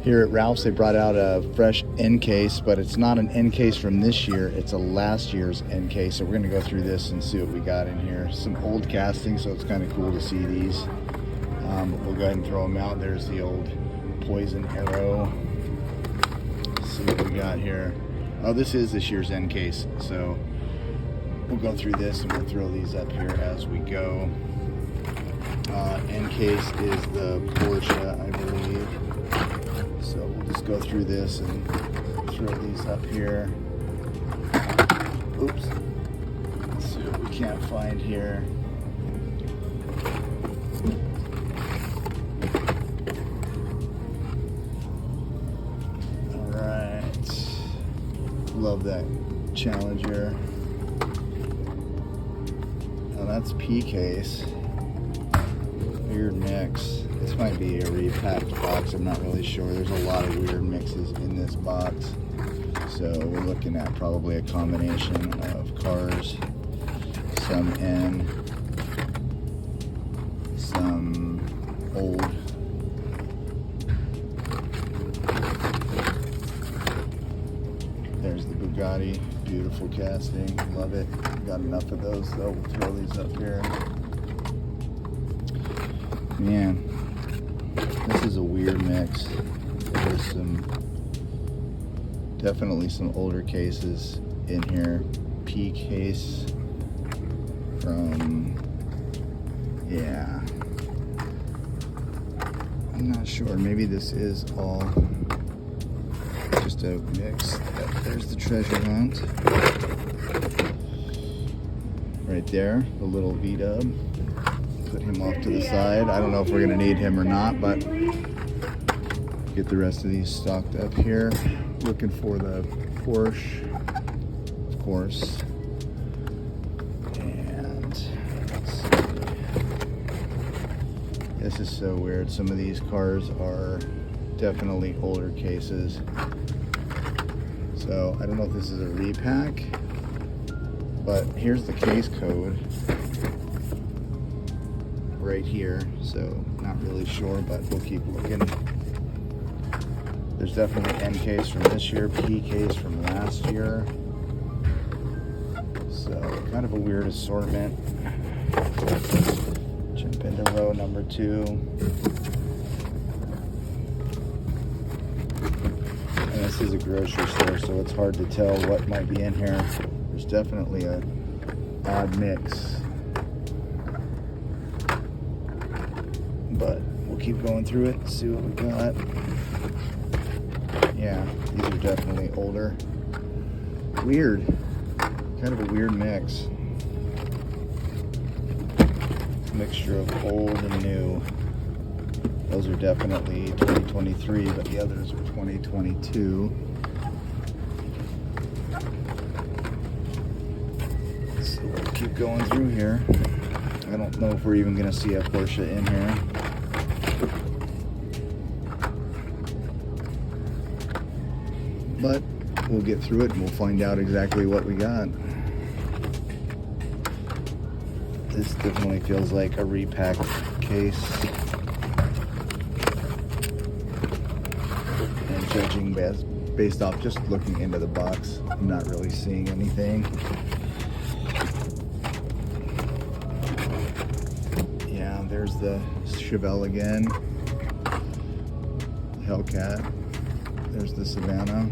Here at Ralph's, they brought out a fresh end case, but it's not an end case from this year. It's a last year's end case. So we're going to go through this and see what we got in here. Some old castings, so it's kind of cool to see these. But we'll go ahead and throw them out. There's the old poison arrow. Let's see what we got here. Oh, this is this year's end case. So we'll go through this and we'll throw these up here as we go. End case is the Porsche, I believe. So we'll just go through this and throw these up here. Oops. Let's see what we can't find here. All right. Love that Challenger. Oh, that's P case. Weird mix. This might be a repacked box, I'm not really sure. There's a lot of weird mixes in this box. So we're looking at probably a combination of cars, some in, some old. There's the Bugatti, beautiful casting, love it. Got enough of those though, we'll throw these up here. Man, this is a weird mix. There's definitely some older cases in here. P case from, yeah. I'm not sure, maybe this is all just a mix. There's the treasure hunt. Right there, the little V-dub. Put him off to the side. I don't know if we're gonna need him or not, but get the rest of these stocked up here. Looking for the Porsche, of course. And let's see. This is so weird. Some of these cars are definitely older cases. So I don't know if this is a repack, but here's the case code right here, so not really sure, but we'll keep looking. There's definitely N case from this year, P case from last year, so kind of a weird assortment. Jump into row number 2, and this is a grocery store, so it's hard to tell what might be in here. There's definitely a odd mix, but we'll keep going through it and see what we got. Yeah, these are definitely older. Weird. Kind of a weird mix. Mixture of old and new. Those are definitely 2023, but the others are 2022. So we'll keep going through here. I don't know if we're even going to see a Porsche in here. But we'll get through it and we'll find out exactly what we got. This definitely feels like a repacked case. And judging based off just looking into the box, I'm not really seeing anything. Yeah, there's the Chevelle again. Hellcat. There's the Savannah.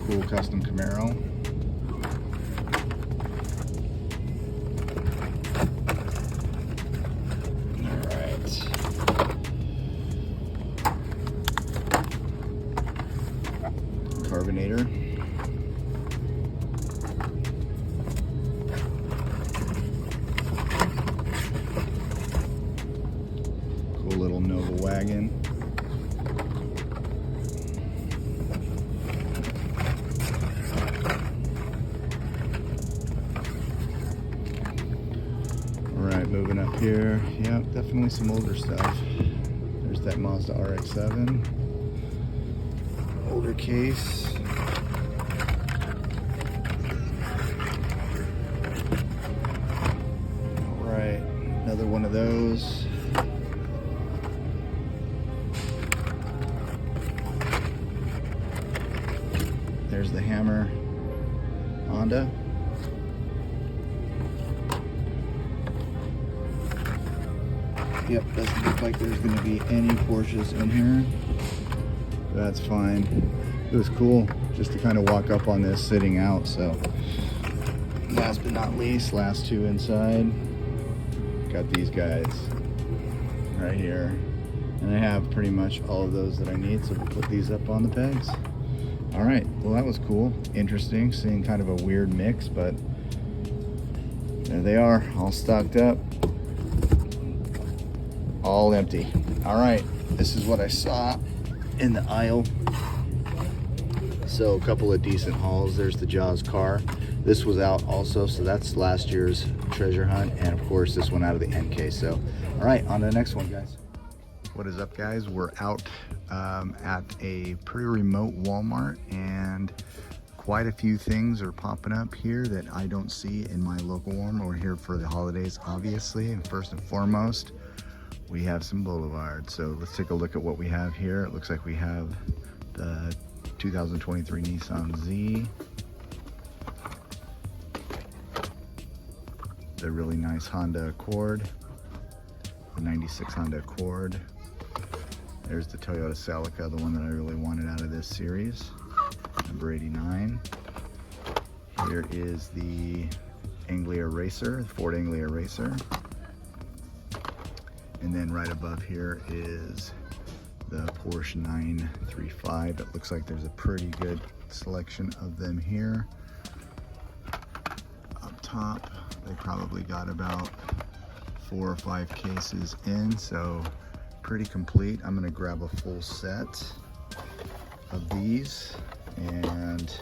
Cool custom Camaro. Alright. Carbonator. Cool little Nova wagon. Alright, moving up here. Yep, definitely some older stuff. There's that Mazda RX-7. Older case. Alright, another one of those. There's the Hammer Honda. Yep, doesn't look like there's going to be any Porsches in here. That's fine. It was cool just to kind of walk up on this sitting out. So last but not least, last two inside. Got these guys right here. And I have pretty much all of those that I need, so we'll put these up on the pegs. All right, well that was cool. Interesting, seeing kind of a weird mix, but there they are, all stocked up. All empty. All right, this is what I saw in the aisle. So a couple of decent hauls. There's the Jaws car. This was out also, so that's last year's treasure hunt, and of course this one out of the NK. So all right, on to the next one, guys. What is up, guys? We're out at a pretty remote Walmart, and quite a few things are popping up here that I don't see in my local Walmart. We're here for the holidays, obviously, and first and foremost we have some Boulevard. So let's take a look at what we have here. It looks like we have the 2023 Nissan Z, the really nice Honda Accord, the 96 Honda Accord. There's the Toyota Celica, the one that I really wanted out of this series, number 89. Here is the Anglia Racer, the Ford Anglia Racer. And then right above here is the Porsche 935. It looks like there's a pretty good selection of them here. Up top, they probably got about 4 or 5 cases in, so pretty complete. I'm gonna grab a full set of these, and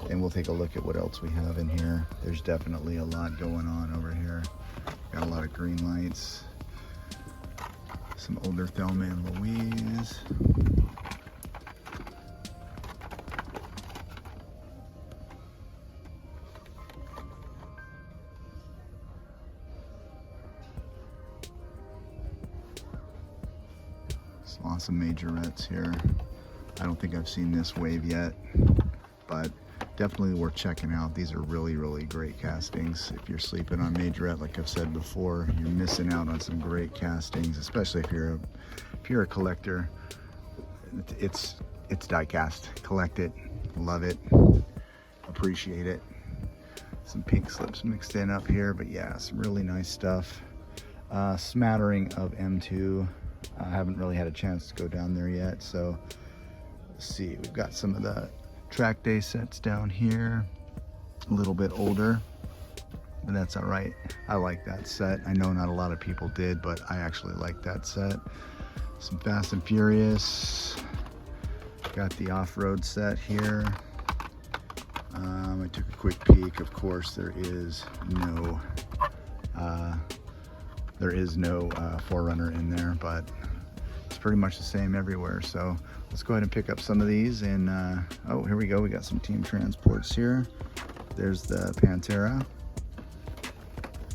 then we'll take a look at what else we have in here. There's definitely a lot going on over here. Got a lot of green lights. Some older Thelma and Louise. Some awesome majorettes here. I don't think I've seen this wave yet, but definitely worth checking out. These are really, really great castings. If you're sleeping on majorette, like I've said before, you're missing out on some great castings, especially if you're a collector. It's die cast. Collect it, love it, appreciate it. Some pink slips mixed in up here, but yeah, some really nice stuff. Smattering of M2. I haven't really had a chance to go down there yet, so let's see. We've got some of the track day sets down here, a little bit older, but that's all right. I like that set. I know not a lot of people did, but I actually like that set. Some Fast and Furious. Got the off-road set here. I took a quick peek. Of course, there is no 4Runner in there, but it's pretty much the same everywhere. So let's go ahead and pick up some of these. And oh, here we go. We got some Team Transports here. There's the Pantera,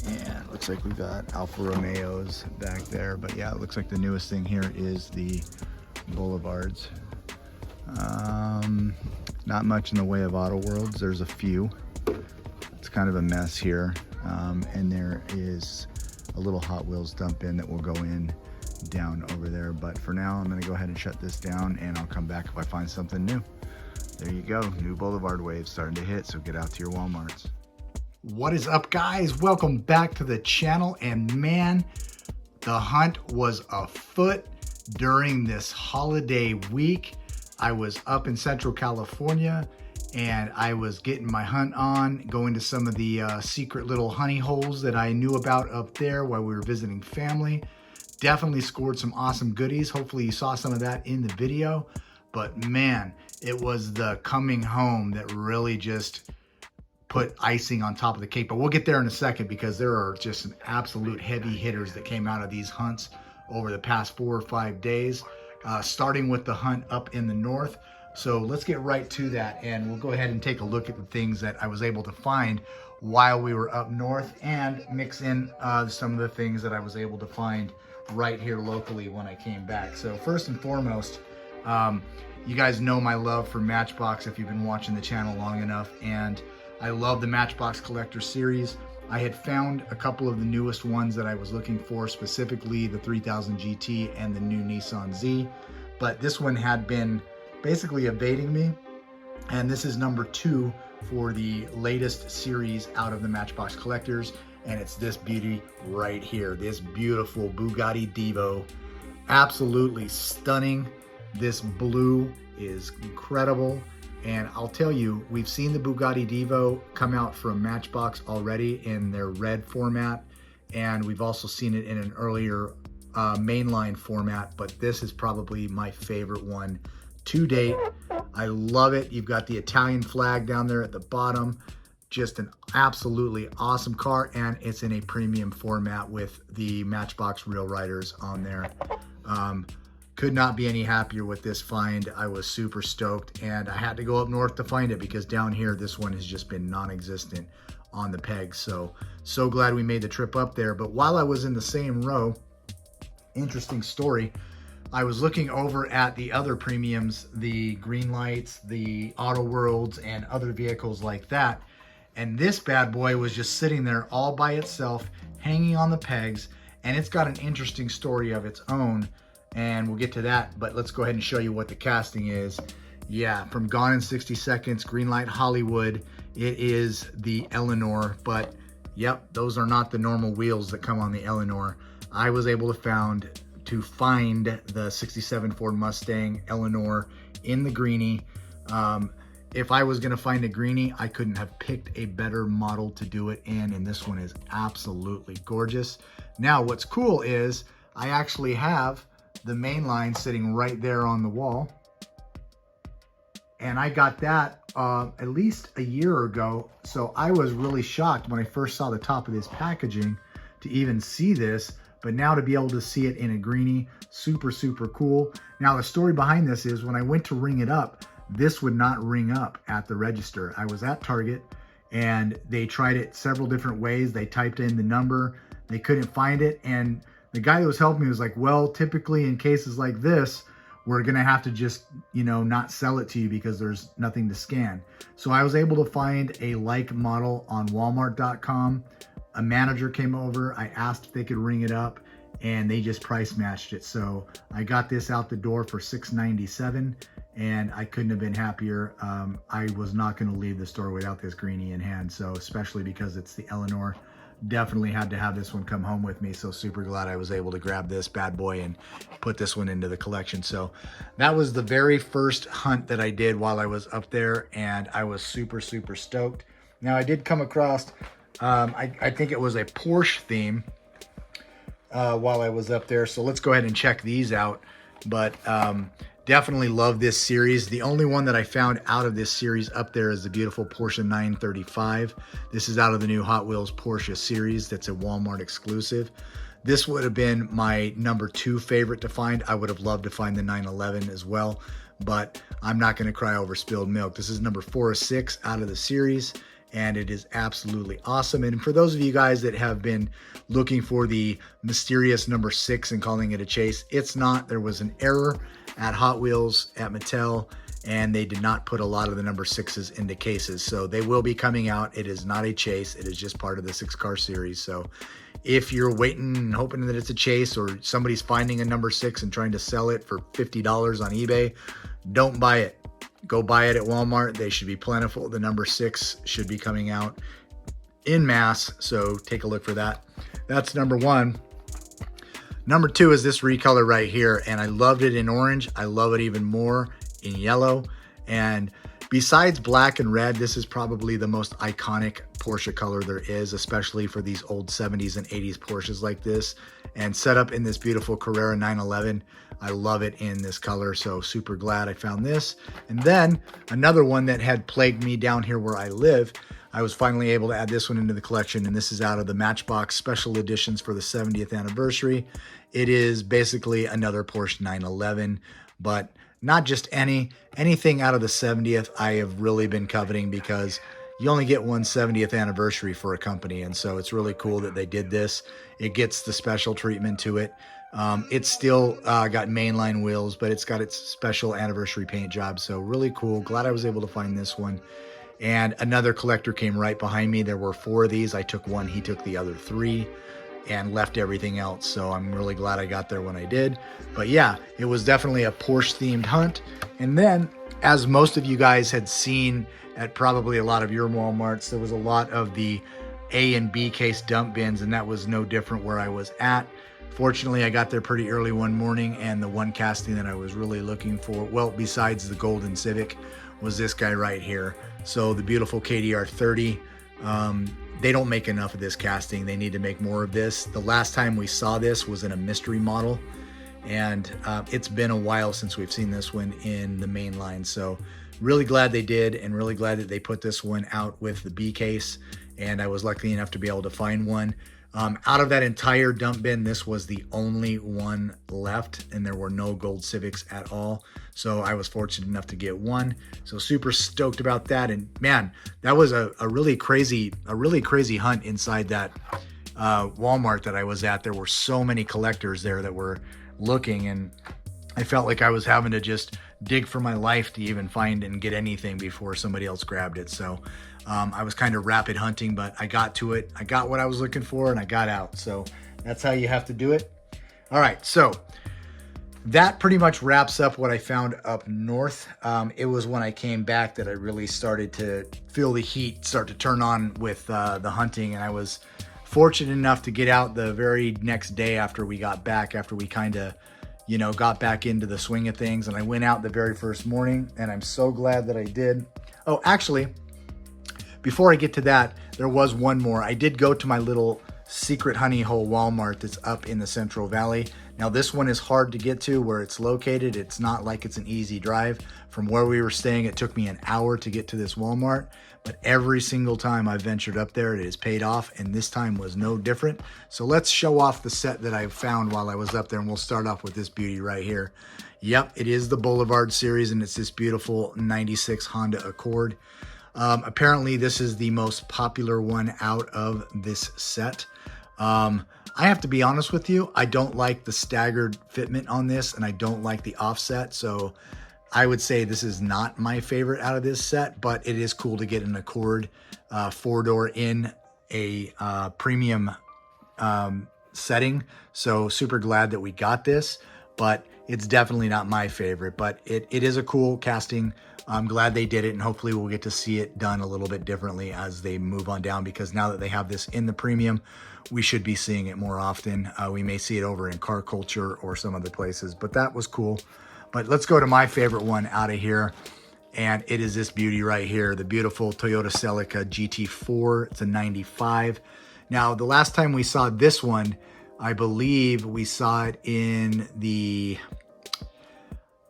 and it looks like we've got Alfa Romeos back there. But yeah, it looks like the newest thing here is the Boulevards. Not much in the way of Auto Worlds. There's a few. It's kind of a mess here, and there is a little Hot Wheels dump in that will go in down over there. But for now, I'm gonna go ahead and shut this down, and I'll come back if I find something new. There you go, new Boulevard waves starting to hit, so get out to your Walmarts. What is up, guys? Welcome back to the channel. And man, the hunt was afoot during this holiday week. I was up in Central California, and I was getting my hunt on, going to some of the secret little honey holes that I knew about up there while we were visiting family. Definitely scored some awesome goodies. Hopefully you saw some of that in the video. But man, it was the coming home that really just put icing on top of the cake. But we'll get there in a second, because there are just some absolute heavy hitters that came out of these hunts over the past 4 or 5 days, starting with the hunt up in the north. So let's get right to that, and we'll go ahead and take a look at the things that I was able to find while we were up north, and mix in some of the things that I was able to find right here locally when I came back. So first and foremost, You guys know my love for Matchbox if you've been watching the channel long enough, and I love the Matchbox Collector series. I had found a couple of the newest ones that I was looking for, specifically the 3000 GT and the new Nissan Z, but this one had been basically evading me, and this is number 2 for the latest series out of the Matchbox Collectors, and it's this beauty right here, this beautiful Bugatti Divo. Absolutely stunning. This blue is incredible, and I'll tell you, we've seen the Bugatti Divo come out from Matchbox already in their red format, and we've also seen it in an earlier mainline format, but this is probably my favorite one to date. I love it. You've got the Italian flag down there at the bottom. Just an absolutely awesome car, and it's in a premium format with the Matchbox Real Riders on there. Could not be any happier with this find. I was super stoked, and I had to go up north to find it because down here this one has just been non-existent on the pegs. So glad we made the trip up there. But while I was in the same row, interesting story, I was looking over at the other premiums, the Green Lights, the Auto Worlds, and other vehicles like that, and this bad boy was just sitting there all by itself, hanging on the pegs, and it's got an interesting story of its own, and we'll get to that, but let's go ahead and show you what the casting is. Yeah, from Gone in 60 Seconds, Greenlight Hollywood, it is the Eleanor, but yep, those are not the normal wheels that come on the Eleanor. I was able to find the 67 Ford Mustang Eleanor in the greenie. If I was gonna find a greenie, I couldn't have picked a better model to do it in, and this one is absolutely gorgeous. Now, what's cool is I actually have the main line sitting right there on the wall, and I got that at least a year ago, so I was really shocked when I first saw the top of this packaging to even see this, but now to be able to see it in a greenie, super cool. Now, the story behind this is when I went to ring it up, this would not ring up at the register. I was at Target, and they tried it several different ways. They typed in the number, they couldn't find it, and the guy that was helping me was like, well, typically in cases like this, we're gonna have to just, you know, not sell it to you because there's nothing to scan. So I was able to find a like model on Walmart.com. A manager came over, I asked if they could ring it up, and they just price matched it. So I got this out the door for $697, and I couldn't have been happier. I was not gonna leave the store without this greenie in hand, so especially because it's the Eleanor. Definitely had to have this one come home with me, so super glad I was able to grab this bad boy and put this one into the collection. So that was the very first hunt that I did while I was up there, and I was super stoked. Now, I did come across, I think it was a Porsche theme while I was up there, so let's go ahead and check these out. But definitely love this series. The only one that I found out of this series up there is the beautiful Porsche 935. This is out of the new Hot Wheels Porsche series. That's a Walmart exclusive. This would have been my number 2 favorite to find. I would have loved to find the 911 as well, but I'm not going to cry over spilled milk. This is number 4 or 6 out of the series, and it is absolutely awesome. And for those of you guys that have been looking for the mysterious number 6 and calling it a chase, it's not. There was an error at Hot Wheels, at Mattel, and they did not put a lot of the number 6s into cases. So they will be coming out. It is not a chase. It is just part of the 6-car series. So if you're waiting and hoping that it's a chase, or somebody's finding a number 6 and trying to sell it for $50 on eBay, don't buy it. Go buy it at Walmart. They should be plentiful. The number 6 should be coming out in mass, so take a look for that. That's number 1. Number 2 is this recolor right here, and I loved it in orange. I love it even more in yellow. And besides black and red, this is probably the most iconic Porsche color there is, especially for these old 70s and 80s Porsches like this. And set up in this beautiful Carrera 911. I love it in this color, so super glad I found this. And then another one that had plagued me down here where I live, I was finally able to add this one into the collection, and this is out of the Matchbox special editions for the 70th anniversary. It is basically another Porsche 911, but not just anything out of the 70th I have really been coveting, because you only get one 70th anniversary for a company, and so it's really cool that they did this. It gets the special treatment to it. It's still got mainline wheels, but it's got its special anniversary paint job. So really cool. Glad I was able to find this one. And another collector came right behind me. There were 4 of these. I took one, he took the other 3, and left everything else. So I'm really glad I got there when I did. But yeah, it was definitely a Porsche themed hunt. And then, as most of you guys had seen at probably a lot of your Walmarts, there was a lot of the A and B case dump bins, and that was no different where I was at. Fortunately, I got there pretty early one morning, and the one casting that I was really looking for, well, besides the golden Civic, was this guy right here. So the beautiful KDR 30. They don't make enough of this casting. They need to make more of this. The last time we saw this was in a mystery model, and it's been a while since we've seen this one in the main line. So really glad they did, and really glad that they put this one out with the B case, and I was lucky enough to be able to find one. Out of that entire dump bin, this was the only one left, and there were no gold Civics at all. So I was fortunate enough to get one. So super stoked about that. And man, that was a really crazy hunt inside that Walmart that I was at. There were so many collectors there that were looking, and I felt like I was having to just dig for my life to even find and get anything before somebody else grabbed it. So I was kind of rapid hunting, but I got to it. I got what I was looking for, and I got out. So that's how you have to do it. All right, so that pretty much wraps up what I found up north. It was when I came back that I really started to feel the heat start to turn on with the hunting, and I was fortunate enough to get out the very next day after we got back, after we kind of, you know, got back into the swing of things. And I went out the very first morning, and I'm so glad that I did. Oh, actually, before I get to that, there was one more. I did go to my little secret honey hole Walmart that's up in the Central Valley. Now this one is hard to get to where it's located. It's not like it's an easy drive. From where we were staying, it took me an hour to get to this Walmart, but every single time I ventured up there, it has paid off, and this time was no different. So let's show off the set that I found while I was up there, and we'll start off with this beauty right here. Yep, it is the Boulevard series, and it's this beautiful 96 Honda Accord. Apparently this is the most popular one out of this set. I have to be honest with you, I don't like the staggered fitment on this, and I don't like the offset, so I would say this is not my favorite out of this set, but it is cool to get an Accord 4-door in a premium setting. So super glad that we got this, but it's definitely not my favorite, but it is a cool casting. I'm glad they did it, and hopefully we'll get to see it done a little bit differently as they move on down, because now that they have this in the premium, we should be seeing it more often. We may see it over in Car Culture or some other places, but that was cool. But let's go to my favorite one out of here, and it is this beauty right here, the beautiful Toyota Celica GT4. It's a 95. Now, the last time we saw this one, I believe we saw it in the,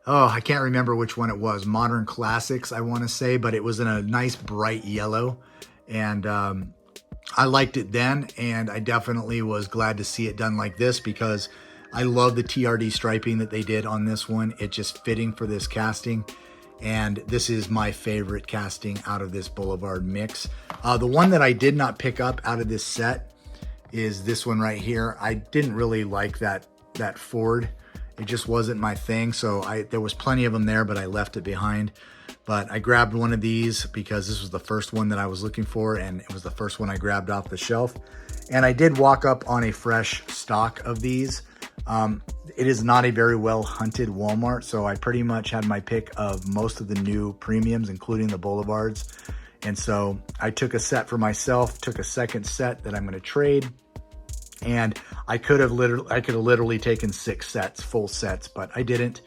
oh, I can't remember which one it was. Modern Classics, I want to say, but it was in a nice bright yellow. And I liked it then, and I definitely was glad to see it done like this, because I love the TRD striping that they did on this one. It's just fitting for this casting. And this is my favorite casting out of this Boulevard mix. The one that I did not pick up out of this set is this one right here. I didn't really like that Ford. It just wasn't my thing. So there was plenty of them there, but I left it behind. But I grabbed one of these because this was the first one that I was looking for, and it was the first one I grabbed off the shelf. And I did walk up on a fresh stock of these. It is not a very well hunted Walmart, so I pretty much had my pick of most of the new premiums, including the Boulevards. And so I took a set for myself, took a second set that I'm going to trade. And I could have literally taken 6 sets, full sets, but I didn't.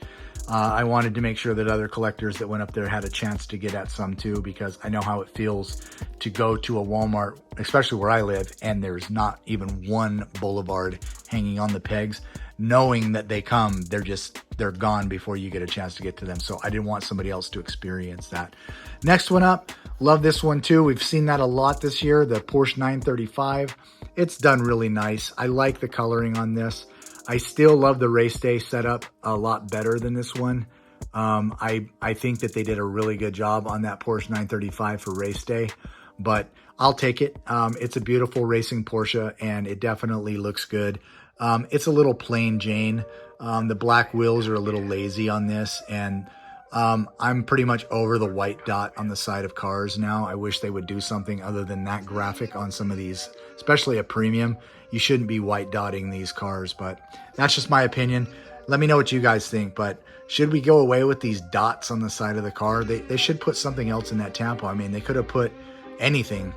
I wanted to make sure that other collectors that went up there had a chance to get at some too, because I know how it feels to go to a Walmart, especially where I live, and there's not even one Boulevard hanging on the pegs. Knowing that they come, they're gone before you get a chance to get to them. So I didn't want somebody else to experience that. Next one up, love this one too. We've seen that a lot this year, the Porsche 935. It's done really nice. I like the coloring on this. I still love the race day setup a lot better than this one. I think that they did a really good job on that Porsche 935 for race day, but I'll take it. It's a beautiful racing Porsche, and it definitely looks good. It's a little plain Jane. The black wheels are a little lazy on this, and I'm pretty much over the white dot on the side of cars now. I wish they would do something other than that graphic on some of these, especially a premium. You shouldn't be white dotting these cars, but that's just my opinion. Let me know what you guys think, but should we go away with these dots on the side of the car? They should put something else in that tampo. I mean, they could have put anything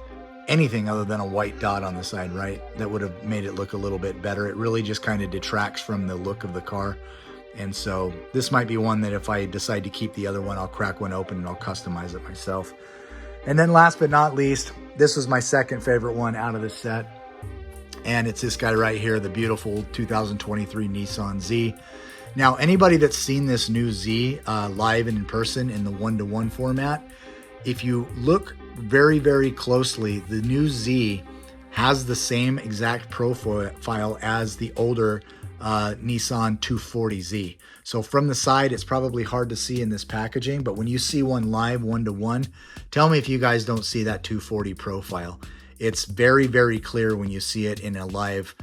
other than a white dot on the side, right? That would have made it look a little bit better. It really just kind of detracts from the look of the car. And so this might be one that if I decide to keep the other one, I'll crack one open and I'll customize it myself. And then last but not least, this was my second favorite one out of the set. And it's this guy right here, the beautiful 2023 Nissan Z. Now, anybody that's seen this new Z live and in person in the 1-to-1 format, if you look very, very closely, the new Z has the same exact profile as the older Nissan 240Z. So from the side, it's probably hard to see in this packaging, but when you see one live 1-to-1, tell me if you guys don't see that 240 profile. It's very, very clear when you see it in a live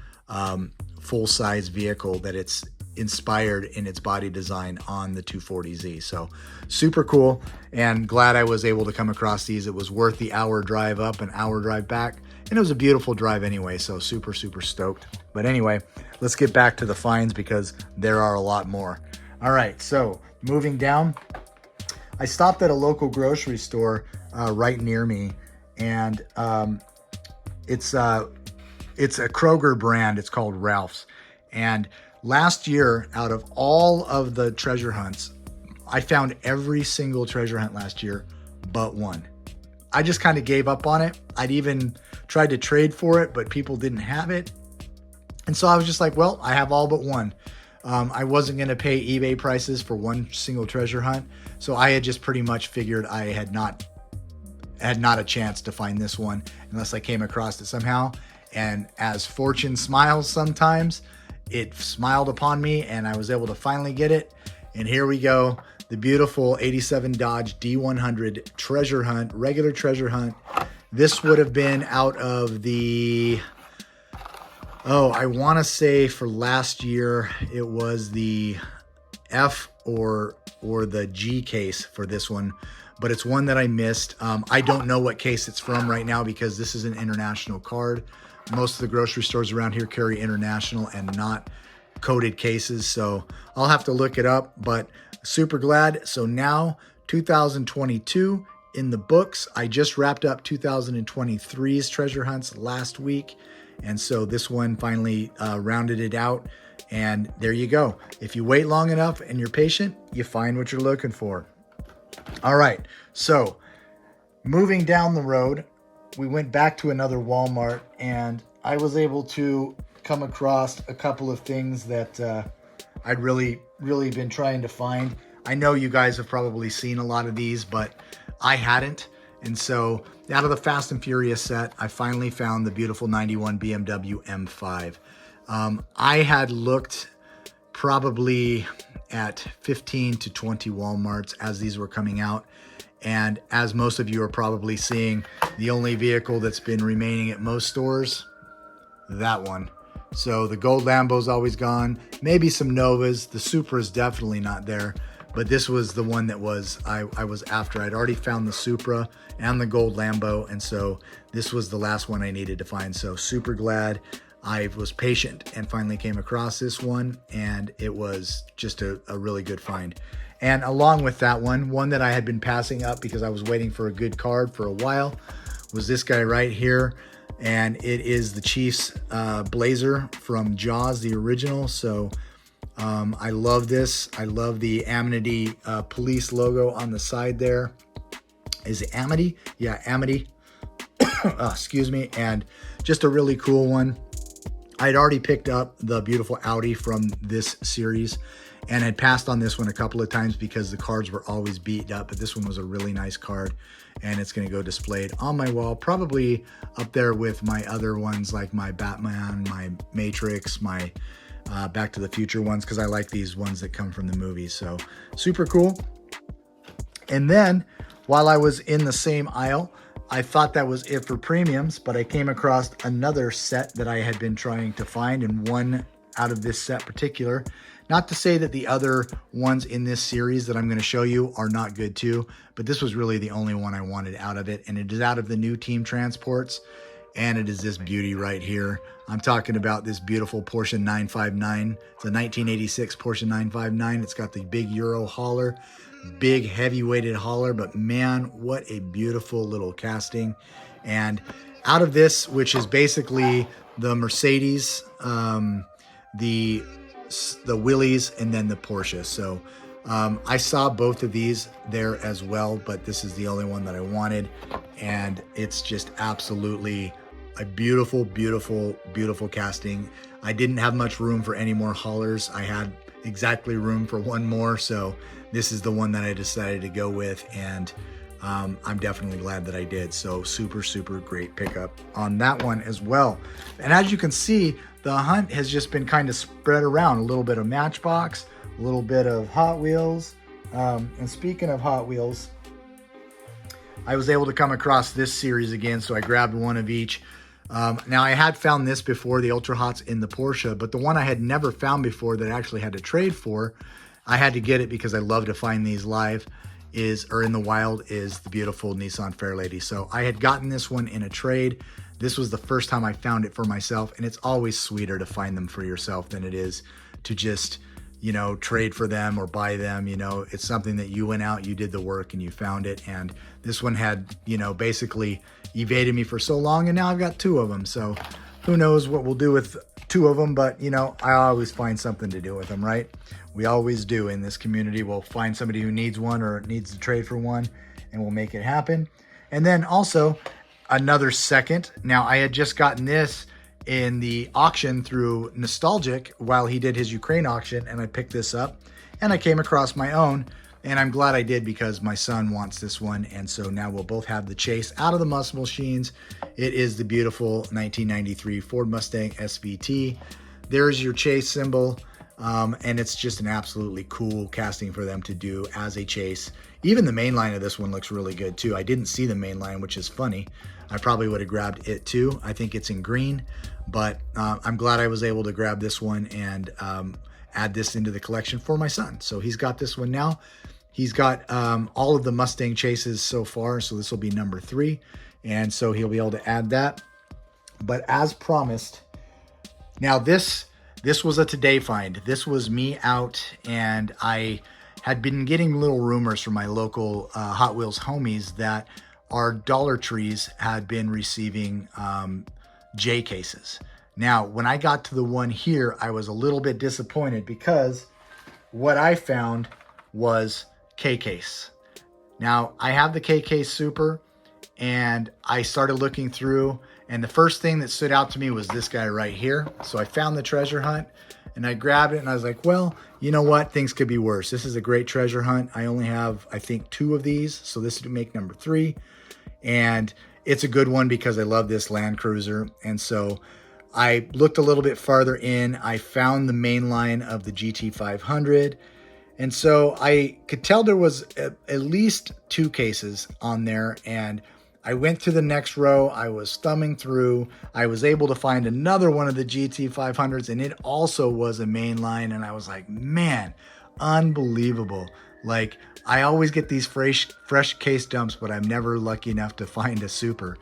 full-size vehicle that it's inspired in its body design on the 240Z. So super cool, and glad I was able to come across these. It was worth the hour drive up and hour drive back, and it was a beautiful drive anyway, so super, super stoked. But anyway, let's get back to the finds because there are a lot more. All right, so moving down, I stopped at a local grocery store right near me, and it's a Kroger brand. It's called Ralph's. And last year, out of all of the treasure hunts, I found every single treasure hunt last year but one. I just kind of gave up on it. I'd even tried to trade for it, but people didn't have it. And so I was just like, well, I have all but one. I wasn't going to pay eBay prices for one single treasure hunt. So I had just pretty much figured I had not a chance to find this one unless I came across it somehow. And as fortune smiles sometimes, it smiled upon me and I was able to finally get it. And here we go. The beautiful 87 Dodge D100 treasure hunt, regular treasure hunt. This would have been out of the, I want to say for last year, it was the F or the G case for this one, but it's one that I missed. I don't know what case it's from right now because this is an international card. Most of the grocery stores around here carry international and not coded cases, so I'll have to look it up, but super glad. So now 2022 in the books. I just wrapped up 2023's treasure hunts last week, and so this one finally rounded it out, and there you go. If you wait long enough and you're patient, you find what you're looking for. All right, so moving down the road, we went back to another Walmart, and I was able to come across a couple of things that I'd really been trying to find. I know you guys have probably seen a lot of these, but I hadn't. And so out of the Fast and Furious set, I finally found the beautiful 91 BMW M5. I had looked probably at 15 to 20 Walmarts as these were coming out. And as most of you are probably seeing, the only vehicle that's been remaining at most stores, that one. So the gold Lambo's always gone, maybe some Novas. The Supra is definitely not there, but this was the one that I was after. I'd already found the Supra and the gold Lambo, and so this was the last one I needed to find. So super glad I was patient and finally came across this one, and it was just a really good find. And along with that one that I had been passing up because I was waiting for a good card for a while, was this guy right here. And it is the Chief's blazer from Jaws, the original. So I love this. I love the Amity police logo on the side there. Is it Amity? Yeah, Amity. Excuse me. And just a really cool one. I'd already picked up the beautiful Audi from this series and had passed on this one a couple of times because the cards were always beat up, but this one was a really nice card, and it's going to go displayed on my wall, probably up there with my other ones like my Batman, my Matrix, my Back to the Future ones, because I like these ones that come from the movies. So super cool. And then while I was in the same aisle, I thought that was it for premiums, but I came across another set that I had been trying to find, and one out of this set particular. Not to say that the other ones in this series that I'm going to show you are not good too, but this was really the only one I wanted out of it. And it is out of the new Team Transports. And it is this beauty right here. I'm talking about this beautiful Porsche 959. It's a 1986 Porsche 959. It's got the big Euro hauler, big heavy-weighted hauler, but man, what a beautiful little casting. And out of this, which is basically the Mercedes, the Willys, and then the Porsche. So I saw both of these there as well, but this is the only one that I wanted. And it's just absolutely a beautiful, beautiful, beautiful casting. I didn't have much room for any more haulers. I had exactly room for one more. So this is the one that I decided to go with. And I'm definitely glad that I did. So super, super great pickup on that one as well. And as you can see, the hunt has just been kind of spread around. A little bit of Matchbox, a little bit of Hot Wheels. And speaking of Hot Wheels, I was able to come across this series again, so I grabbed one of each. Now, I had found this before, the Ultra Hots in the Porsche, but the one I had never found before that I actually had to trade for, I had to get it because I love to find these live, or in the wild, is the beautiful Nissan Fairlady. So I had gotten this one in a trade. This was the first time I found it for myself, and it's always sweeter to find them for yourself than it is to just, you know, trade for them or buy them. You know, it's something that you went out, you did the work, and you found it. And this one had, you know, basically evaded me for so long, and now I've got two of them. So who knows what we'll do with two of them, but you know, I always find something to do with them, right? We always do in this community. We'll find somebody who needs one or needs to trade for one, and we'll make it happen. And then also another second. Now, I had just gotten this in the auction through Nostalgic while he did his Ukraine auction, and I picked this up and I came across my own, and I'm glad I did because my son wants this one. And so now we'll both have the Chase out of the muscle machines. It is the beautiful 1993 Ford Mustang SVT. There's your Chase symbol. And it's just an absolutely cool casting for them to do as a Chase. Even the main line of this one looks really good too. I didn't see the main line, which is funny. I probably would have grabbed it too. I think it's in green, but I'm glad I was able to grab this one and add this into the collection for my son. So he's got this one now. He's got all of the Mustang Chases so far, so this will be number 3. And so he'll be able to add that. But as promised, now this was a today find. This was me out, and I had been getting little rumors from my local Hot Wheels homies that our Dollar Trees had been receiving J cases. Now, when I got to the one here, I was a little bit disappointed because what I found was K case. Now, I have the K case Super, and I started looking through, and the first thing that stood out to me was this guy right here. So I found the treasure hunt, and I grabbed it, and I was like, well, you know what? Things could be worse. This is a great treasure hunt. I only have, I think, 2 of these, so this would make number 3. And it's a good one because I love this Land Cruiser. And so I looked a little bit farther in. I found the main line of the GT500. And so I could tell there was at least 2 cases on there. And I went to the next row. I was thumbing through. I was able to find another one of the GT500s, and it also was a main line. And I was like, man, unbelievable. Like, I always get these fresh case dumps, but I'm never lucky enough to find a Super.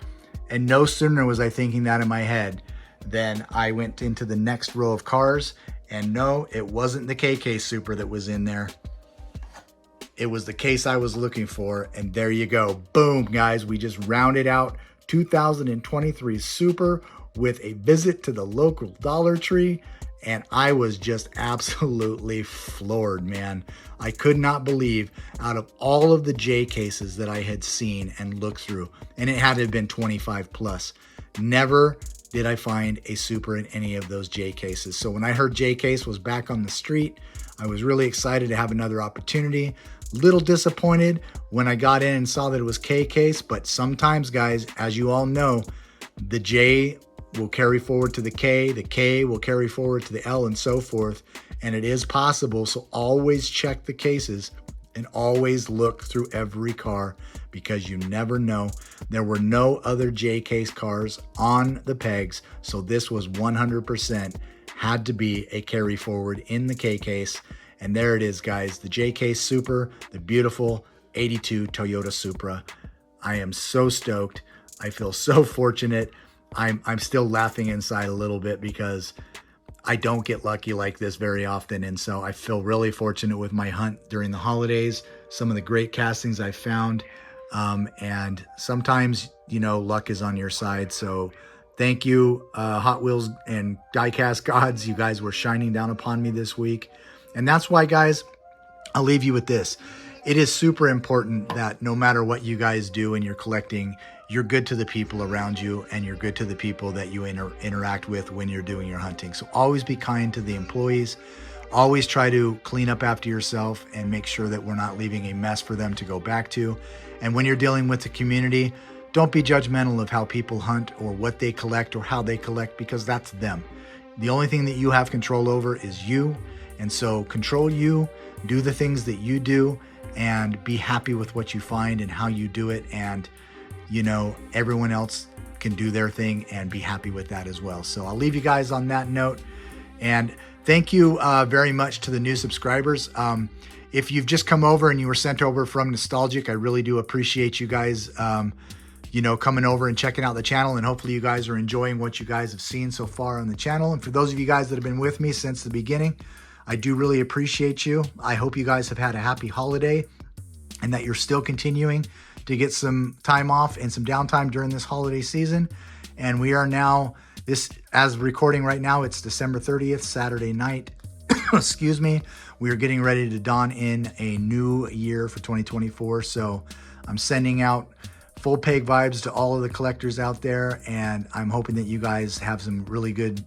And no sooner was I thinking that in my head than I went into the next row of cars. And no, it wasn't the KK Super that was in there. It was the case I was looking for. And there you go. Boom, guys. We just rounded out 2023 Super with a visit to the local Dollar Tree. And I was just absolutely floored, man. I could not believe, out of all of the J cases that I had seen and looked through, and it had to have been 25 plus, never did I find a Super in any of those J cases. So when I heard J case was back on the street, I was really excited to have another opportunity. Little disappointed when I got in and saw that it was K case, but sometimes, guys, as you all know, the J will carry forward to the K will carry forward to the L, and so forth. And it is possible. So always check the cases and always look through every car, because you never know. There were no other J case cars on the pegs. So this was 100% had to be a carry forward in the K case. And there it is, guys, the J case Super, the beautiful 82 Toyota Supra. I am so stoked. I feel so fortunate. I'm still laughing inside a little bit because I don't get lucky like this very often. And so I feel really fortunate with my hunt during the holidays, some of the great castings I found. And sometimes, you know, luck is on your side. So thank you, Hot Wheels and diecast gods. You guys were shining down upon me this week. And that's why, guys, I'll leave you with this. It is super important that no matter what you guys do and you're collecting, you're good to the people around you and you're good to the people that you interact with when you're doing your hunting. So always be kind to the employees. Always try to clean up after yourself and make sure that we're not leaving a mess for them to go back to. And when you're dealing with the community, don't be judgmental of how people hunt or what they collect or how they collect, because that's them. The only thing that you have control over is you. And so control you, do the things that you do, and be happy with what you find and how you do it. And, you know, everyone else can do their thing and be happy with that as well. So I'll leave you guys on that note. And thank you very much to the new subscribers. If you've just come over and you were sent over from Nostalgic, I really do appreciate you guys, you know, coming over and checking out the channel. And hopefully you guys are enjoying what you guys have seen so far on the channel. And for those of you guys that have been with me since the beginning, I do really appreciate you. I hope you guys have had a happy holiday and that you're still continuing to get some time off and some downtime during this holiday season. And we are now, as recording right now, it's December 30th, Saturday night. Excuse me. We are getting ready to dawn in a new year for 2024. So I'm sending out full peg vibes to all of the collectors out there. And I'm hoping that you guys have some really good,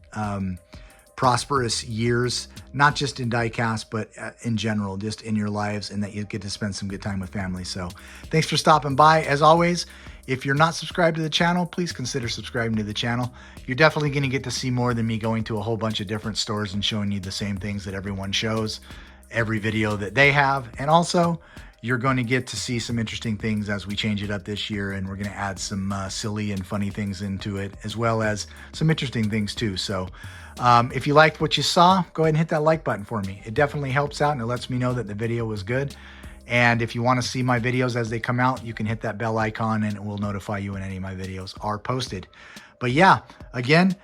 prosperous years, not just in diecast, but in general, just in your lives, and that you get to spend some good time with family. So thanks for stopping by. As always, if you're not subscribed to the channel, please consider subscribing to the channel. You're definitely going to get to see more than me going to a whole bunch of different stores and showing you the same things that everyone shows, every video that they have. And also, you're going to get to see some interesting things as we change it up this year, and we're going to add some silly and funny things into it, as well as some interesting things too. So if you liked what you saw, go ahead and hit that like button for me. It definitely helps out and it lets me know that the video was good. And if you want to see my videos as they come out, you can hit that bell icon and it will notify you when any of my videos are posted. But yeah, again,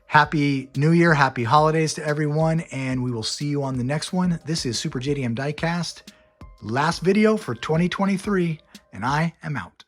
Happy New Year, happy holidays to everyone, and we will see you on the next one. This is Super JDM Diecast, last video for 2023, and I am out.